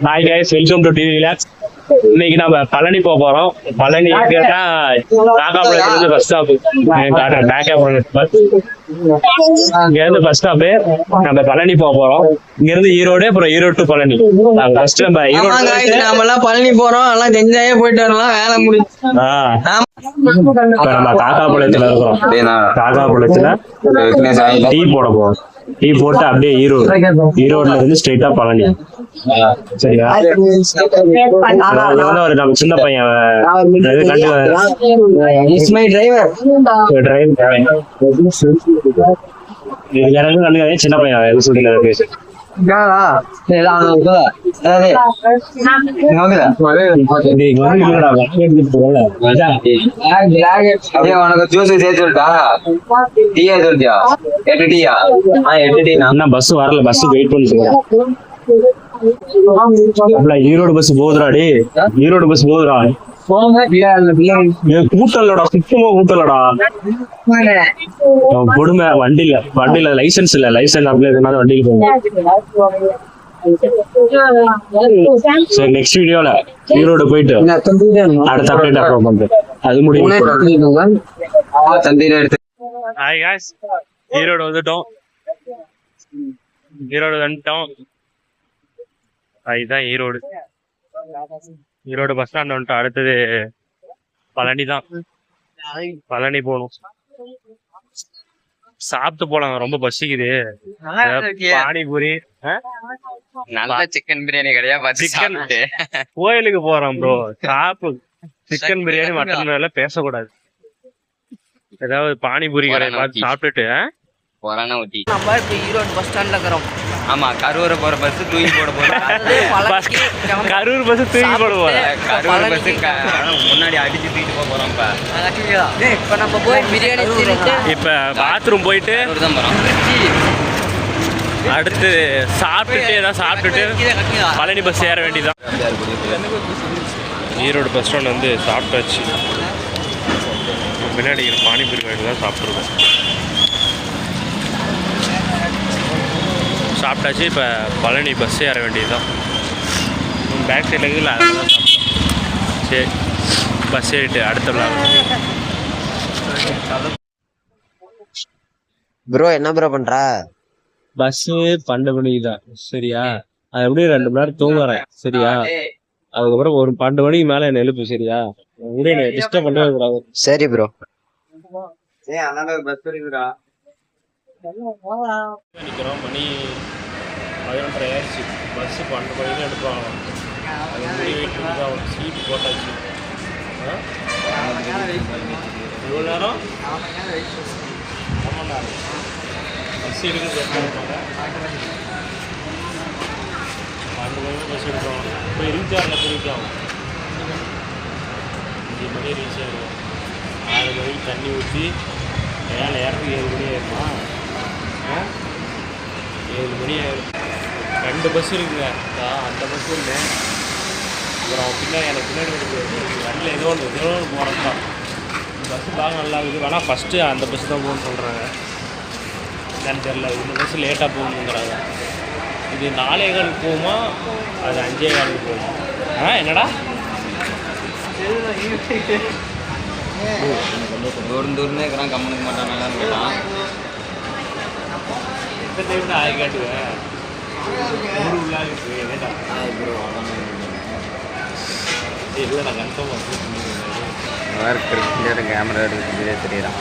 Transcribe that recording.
Hi guys, welcome to TV relax. இன்னைக்கு நம்ம பழனி போக போறோம். பழனி காக்காபாளையத்துல ஃபர்ஸ்ட் ஸ்டாப். இங்க இருந்து ஃபர்ஸ்ட் ஸ்டாப் நம்ம பழனி போக போறோம். இங்க இருந்து ஈரோடு, அப்புறம் ஈரோடு டு பழனி. ஃபர்ஸ்ட் நம்ம ஈரோடு நாம எல்லாம் பழனி போறோம், எல்லாம் என்ஜாயே போயிட்டு வரலாம். வேலை முடிச்சு நம்ம காக்காபாளையத்துல இருக்கிறோம். காக்காபாளையத்துல டீ போட போறோம். டீ போட்டு அப்படியே ஈரோடுல இருந்து ஸ்ட்ரெயிட்டா பழனி. சரியா? ஒரு நம்ம சின்ன பையன் சின்ன பையன் சொல்லிட்டு பேசு. பஸ் வரல, பஸ் வெயிட் பண்ணிட்டு ஈரோடு பஸ் போகுதுடாடி, ஈரோடு பஸ் போகுதுடா. கூட்டலடா, சுத்தமா கூட்டலடா. கொடுமை. வண்டியில லைசன்ஸ் இல்ல, லைசன்ஸ் அப்ளை பண்ணாத வண்டிக்கு போங்க. சரி, நெக்ஸ்ட் வீடியோல ஈரோடு போயிட்டு அடுத்த அப்டேட் அப்புறம் பண்றேன். அது முடியும். ஹாய் गाइस, ஈரோடு வந்துட்டோம். இதுதான் ஈரோடு. ஈரோடு பஸ் ஸ்டாண்ட் வந்துட்டோம். அடுத்தது பழனி தான். பழனி போகணும். சாப்பிட்டு போலாம், ரொம்ப பசிக்குது. பானிபூரி, நல்ல சிக்கன் பிரியாணி கிடையாது. சிக்கன் கோயிலுக்கு போறோம் ப்ரோ. சிக்கன் பிரியாணி, மட்டன் எல்லாம் பேசக்கூடாது. ஏதாவது பானிபூரி கடை பார்த்து சாப்பிட்டுட்டு நம்ம இப்ப ஈரோடு பஸ் ஸ்டாண்ட்ல இருக்கிறோம். ஆமா, கரூர் போற பஸ் தூக்கி போட போறோம். கரூர் பஸ் தூக்கி போட போறோம். கரூர் பஸ் முன்னாடி அடிச்சு தூக்கிட்டு போக போறோம். இப்ப நம்ம போய் பிரியாணி இப்ப பாத்ரூம் போயிட்டு அடுத்து சாப்பிட்டுட்டு பழனி பஸ் ஏற வேண்டியதான். ஈரோடு பஸ் ஸ்டாண்ட் வந்து சாப்பிட்டாச்சு. பின்னாடி பானிபூரி வாங்கிட்டு தான் சாப்பிட்ருக்கோம். சாப்பிட்டாச்சு. இப்போ பழனி பஸ் ஏற வேண்டியதுதான். பேக் சைடில் இருக்குல்ல, அதில் தான் சாப்பிட்டோம். சரி, பஸ் ஏறிட்டு அடுத்த ப்ரோ என்ன ப்ரோ பண்ற? பஸ்ஸு 12 மணிக்கு தான். சரியா? அது எப்படியும் 2 மணி நேரம் தூங்குறேன். சரியா? அதுக்கப்புறம் ஒரு 12 மணிக்கு மேலே என்ன எழுப்பு. சரியா? முடியல, டிஸ்டர்ப் பண்ணவே கூடாது. சரி ப்ரோ. நிற்கிறோம். மணி 11:30 ஆயிடுச்சு. பஸ்ஸு 12 மணிக்கு எடுப்பாங்க. அது வெயிட் பண்ணி தான் சீட்டு போட்டாச்சு. எவ்வளோ நேரம்? 1 மணி நேரம் பஸ் எடுக்கிறது. 12 மணிக்கு பஸ் எடுப்பாங்க. இப்போ 26 போயிருக்கலாம். 5 மணி ரீச் ஆகிடும். 6 மணிக்கு தண்ணி ஊற்றி ஏன் நேரத்துக்கு 7 மணி ஆயிருமா? 7 மணி ஆயிடும். 2 பஸ் இருக்குங்க. அந்த பஸ் இல்லை. அப்புறம் பின்னாடி எனக்கு பின்னாடி வண்டியில் ஏதோ ஒன்று போகிறது தான். பஸ்ஸு பார்க்க நல்லா இருக்குது. வேணால் ஃபஸ்ட்டு அந்த பஸ் தான் போகணுன்னு சொல்கிறாங்க. என்னன்னு தெரில. இந்த பஸ்ஸு லேட்டாக போகணுங்கிறாங்க. இது 4:15 போகுமா, அது 5:15 போகுமா? என்னடா தூரமே இருக்கிறான், கம்மனுக்கு மாட்டான். நல்லா இருக்கலாம். எந்த டைம்ல ஆகி காட்டுவேன். இல்லை, நான் கன்ஃபார்ம் கேமரா எடுத்து தெரியுறான்.